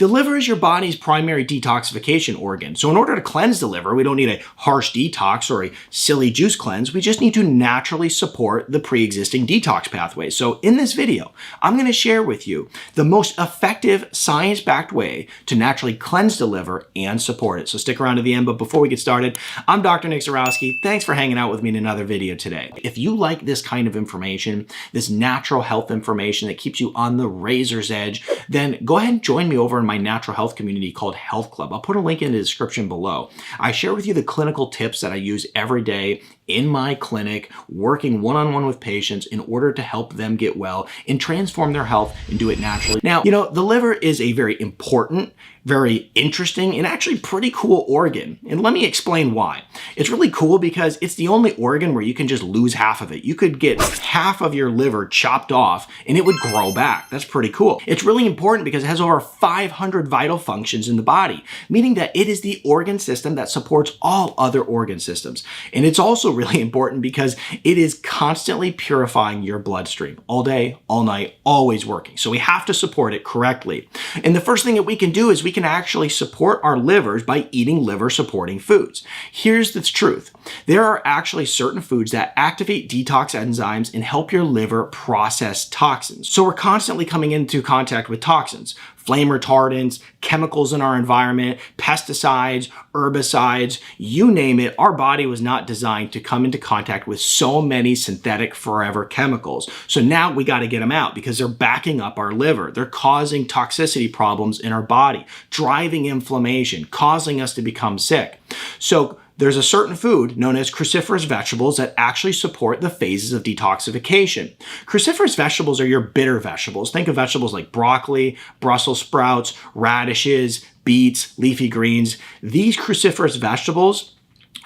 The liver is your body's primary detoxification organ. So in order to cleanse the liver, we don't need a harsh detox or a silly juice cleanse. We just need to naturally support the pre-existing detox pathways. So in this video, I'm going to share with you the most effective science-backed way to naturally cleanse the liver and support it. So stick around to the end. But before we get started, I'm Dr. Nick Zarowski. Thanks for hanging out with me in another video today. If you like this kind of information, this natural health information that keeps you on the razor's edge, then go ahead and join me over in my natural health community called Health Club. I'll put a link in the description below. I share with you the clinical tips that I use every day in my clinic, working one-on-one with patients in order to help them get well and transform their health and do it naturally. Now, the liver is a very important, very interesting, and actually pretty cool organ. And let me explain why. It's really cool because it's the only organ where you can just lose half of it. You could get half of your liver chopped off and it would grow back. That's pretty cool. It's really important because it has over 500 vital functions in the body, meaning that it is the organ system that supports all other organ systems. And it's also really important because it is constantly purifying your bloodstream all day, all night, always working. So we have to support it correctly. And the first thing that we can do is we can actually support our livers by eating liver supporting foods. Here's the truth. There are actually certain foods that activate detox enzymes and help your liver process toxins. So we're constantly coming into contact with toxins, flame retardants, chemicals in our environment, pesticides, herbicides, you name it. Our body was not designed to come into contact with so many synthetic forever chemicals. So now we got to get them out because they're backing up our liver. They're causing toxicity problems in our body, driving inflammation, causing us to become sick. So there's a certain food known as cruciferous vegetables that actually support the phases of detoxification. Cruciferous vegetables are your bitter vegetables. Think of vegetables like broccoli, Brussels sprouts, radishes, beets, leafy greens. These cruciferous vegetables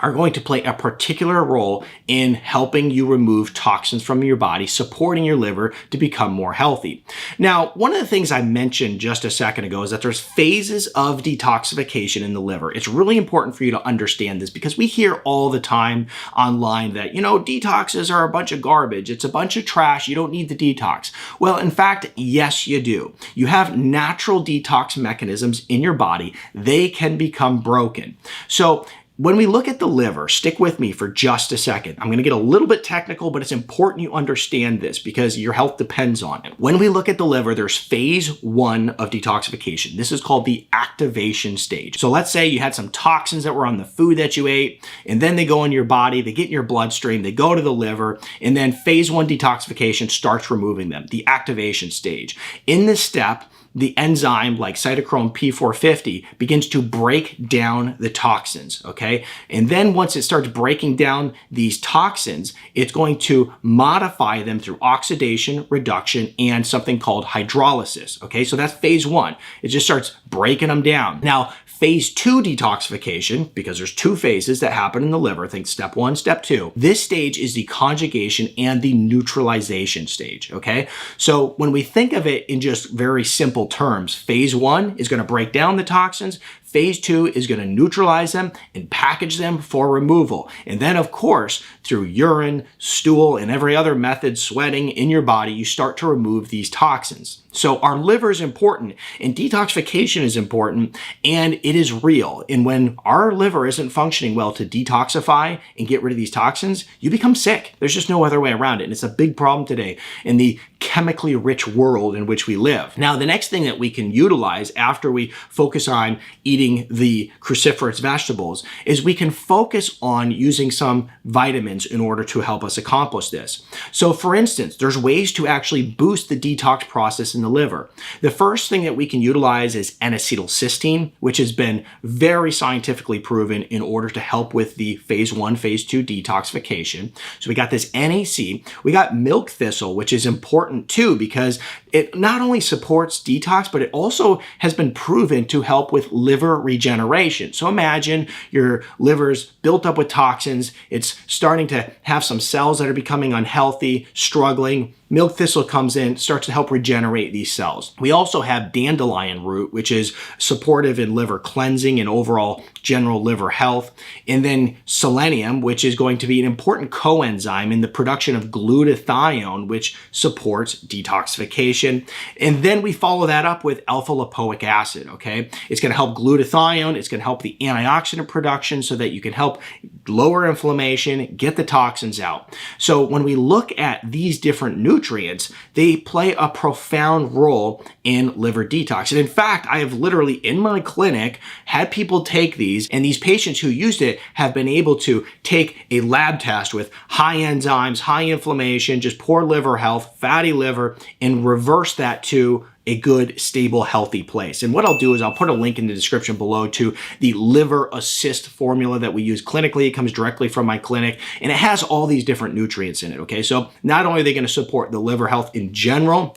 are going to play a particular role in helping you remove toxins from your body, supporting your liver to become more healthy. Now, one of the things I mentioned just a second ago is that there's phases of detoxification in the liver. It's really important for you to understand this because we hear all the time online that, detoxes are a bunch of garbage. It's a bunch of trash. You don't need the detox. Well, in fact, yes, you do. You have natural detox mechanisms in your body. They can become broken. So when we look at the liver, stick with me for just a second. I'm going to get a little bit technical, but it's important you understand this because your health depends on it. When we look at the liver, there's phase 1 of detoxification. This is called the activation stage. So let's say you had some toxins that were on the food that you ate, and then they go in your body, they get in your bloodstream, they go to the liver, and then phase 1 detoxification starts removing them, the activation stage. In this step, the enzyme like cytochrome P450 begins to break down the toxins, okay? And then once it starts breaking down these toxins, it's going to modify them through oxidation, reduction, and something called hydrolysis, okay? So that's phase 1. It just starts breaking them down. Now, phase 2 detoxification, because there's 2 phases that happen in the liver, think step 1, step 2. This stage is the conjugation and the neutralization stage, okay? So when we think of it in just very simple terms, phase 1 is going to break down the toxins. Phase 2 is going to neutralize them and package them for removal. And then, of course, through urine, stool, and every other method, sweating in your body, you start to remove these toxins. So our liver is important and detoxification is important and it is real. And when our liver isn't functioning well to detoxify and get rid of these toxins, you become sick. There's just no other way around it. And it's a big problem today in the chemically rich world in which we live. Now, the next thing that we can utilize after we focus on eating the cruciferous vegetables is we can focus on using some vitamins in order to help us accomplish this. So for instance, there's ways to actually boost the detox process in the liver. The first thing that we can utilize is N-acetylcysteine, which has been very scientifically proven in order to help with the phase 1, phase 2 detoxification. So we got this NAC. We got milk thistle, which is important too because it not only supports detox, but it also has been proven to help with liver regeneration. So imagine your liver's built up with toxins. It's starting to have some cells that are becoming unhealthy, struggling. Milk thistle comes in, starts to help regenerate these cells. We also have dandelion root, which is supportive in liver cleansing and overall general liver health. And then selenium, which is going to be an important coenzyme in the production of glutathione, which supports detoxification. And then we follow that up with alpha-lipoic acid, okay? It's going to help glutathione. It's going to help the antioxidant production so that you can help lower inflammation, get the toxins out. So when we look at these different nutrients, they play a profound role in liver detox. And in fact, I have literally in my clinic had people take these, and these patients who used it have been able to take a lab test with high enzymes, high inflammation, just poor liver health, fatty liver, and reverse that to a good, stable, healthy place. And what I'll do is I'll put a link in the description below to the Liver Assist formula that we use clinically. It comes directly from my clinic, and it has all these different nutrients in it, okay? So not only are they going to support the liver health in general,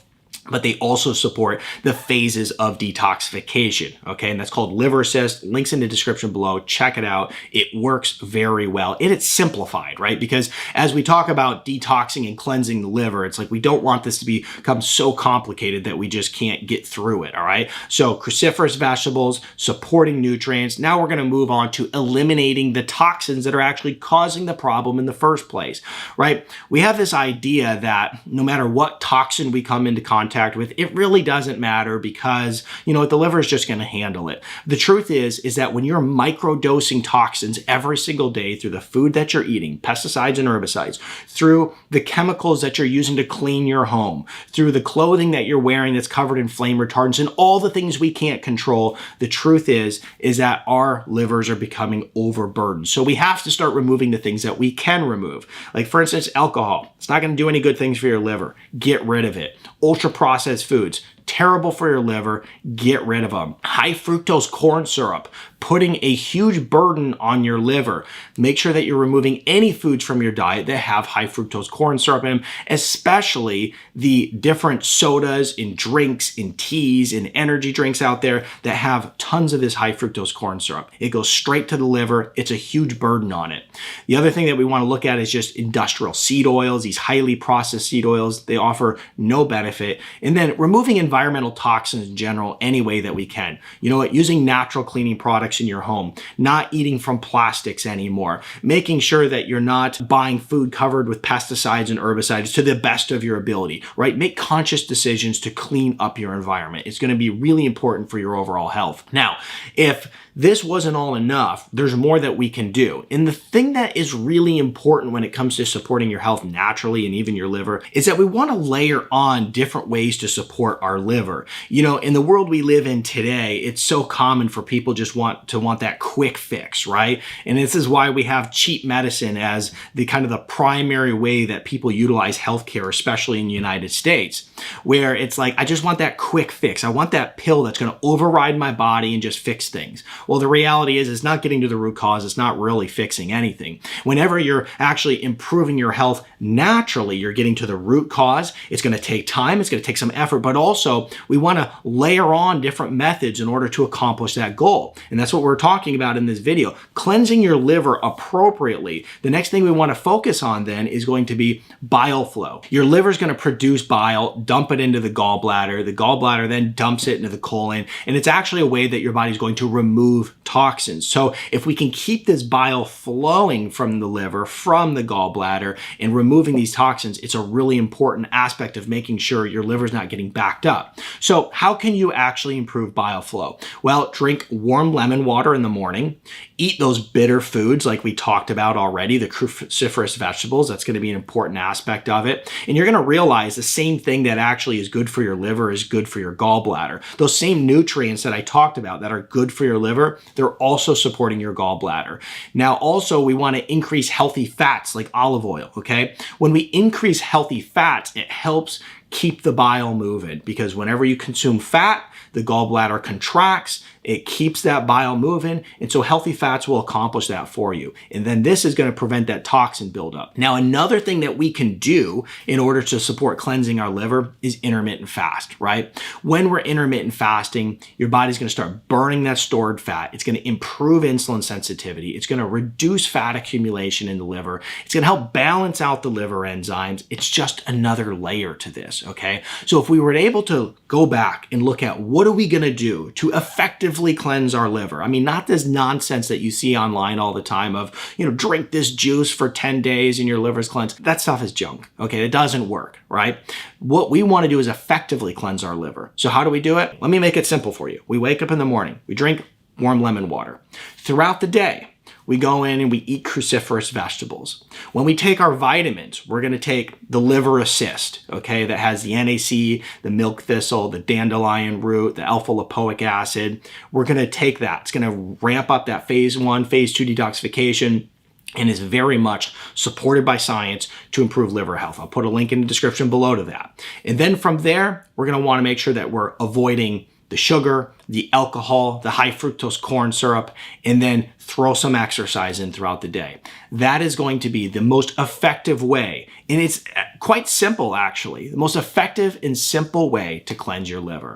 but they also support the phases of detoxification, okay? And that's called Liver Assist. Links in the description below. Check it out. It works very well. And it's simplified, right? Because as we talk about detoxing and cleansing the liver, it's like we don't want this to become so complicated that we just can't get through it, all right? So cruciferous vegetables, supporting nutrients. Now we're going to move on to eliminating the toxins that are actually causing the problem in the first place, right? We have this idea that no matter what toxin we come into contact with, it really doesn't matter because, you know, the liver is just going to handle it. The truth is that when you're microdosing toxins every single day through the food that you're eating, pesticides and herbicides, through the chemicals that you're using to clean your home, through the clothing that you're wearing that's covered in flame retardants and all the things we can't control, the truth is that our livers are becoming overburdened. So we have to start removing the things that we can remove. Like for instance, alcohol. It's not going to do any good things for your liver. Get rid of it. Ultra processed foods, terrible for your liver, get rid of them. High fructose corn syrup, putting a huge burden on your liver. Make sure that you're removing any foods from your diet that have high fructose corn syrup in them, especially the different sodas and drinks and teas and energy drinks out there that have tons of this high fructose corn syrup. It goes straight to the liver. It's a huge burden on it. The other thing that we want to look at is just industrial seed oils, these highly processed seed oils. They offer no benefit. And then removing environmental toxins in general any way that we can. You know what? Using natural cleaning products in your home, not eating from plastics anymore, making sure that you're not buying food covered with pesticides and herbicides to the best of your ability, right? Make conscious decisions to clean up your environment. It's going to be really important for your overall health. Now, if this wasn't all enough, there's more that we can do. And the thing that is really important when it comes to supporting your health naturally and even your liver is that we want to layer on different ways to support our liver. You know, in the world we live in today, it's so common for people just want that quick fix, right? And this is why we have cheap medicine as the kind of the primary way that people utilize healthcare, especially in the United States, where it's like, I just want that quick fix. I want that pill that's going to override my body and just fix things. Well, the reality is it's not getting to the root cause. It's not really fixing anything. Whenever you're actually improving your health naturally, you're getting to the root cause. It's going to take time. It's going to take some effort, but also we want to layer on different methods in order to accomplish that goal. And that's what we're talking about in this video. Cleansing your liver appropriately. The next thing we want to focus on then is going to be bile flow. Your liver is going to produce bile, dump it into the gallbladder. The gallbladder then dumps it into the colon. And it's actually a way that your body is going to remove toxins. So if we can keep this bile flowing from the liver, from the gallbladder, and removing these toxins, it's a really important aspect of making sure your liver is not getting backed up. So how can you actually improve bile flow? Well, drink warm lemon water in the morning. Eat those bitter foods like we talked about already, the cruciferous vegetables. That's going to be an important aspect of it. And you're going to realize the same thing that actually is good for your liver is good for your gallbladder. Those same nutrients that I talked about that are good for your liver, they're also supporting your gallbladder. Now, also, we want to increase healthy fats like olive oil, okay? When we increase healthy fats, it helps keep the bile moving because whenever you consume fat, the gallbladder contracts, it keeps that bile moving, and so healthy fats will accomplish that for you. And then this is going to prevent that toxin buildup. Now, another thing that we can do in order to support cleansing our liver is intermittent fast, right? When we're intermittent fasting, your body's going to start burning that stored fat. It's going to improve insulin sensitivity. It's going to reduce fat accumulation in the liver. It's going to help balance out the liver enzymes. It's just another layer to this. this, okay? So if we were able to go back and look at what are we gonna do to effectively cleanse our liver? I mean, not this nonsense that you see online all the time of, drink this juice for 10 days and your liver's cleansed. That stuff is junk, okay? It doesn't work, right? What we wanna do is effectively cleanse our liver. So how do we do it? Let me make it simple for you. We wake up in the morning, we drink warm lemon water. Throughout the day, we go in and we eat cruciferous vegetables. When we take our vitamins, we're gonna take the liver assist, okay? That has the NAC, the milk thistle, the dandelion root, the alpha lipoic acid. We're gonna take that. It's gonna ramp up that phase 1, phase 2 detoxification, and is very much supported by science to improve liver health. I'll put a link in the description below to that. And then from there, we're gonna wanna make sure that we're avoiding the sugar, the alcohol, the high fructose corn syrup, and then throw some exercise in throughout the day. That is going to be the most effective way, and it's quite simple actually, the most effective and simple way to cleanse your liver.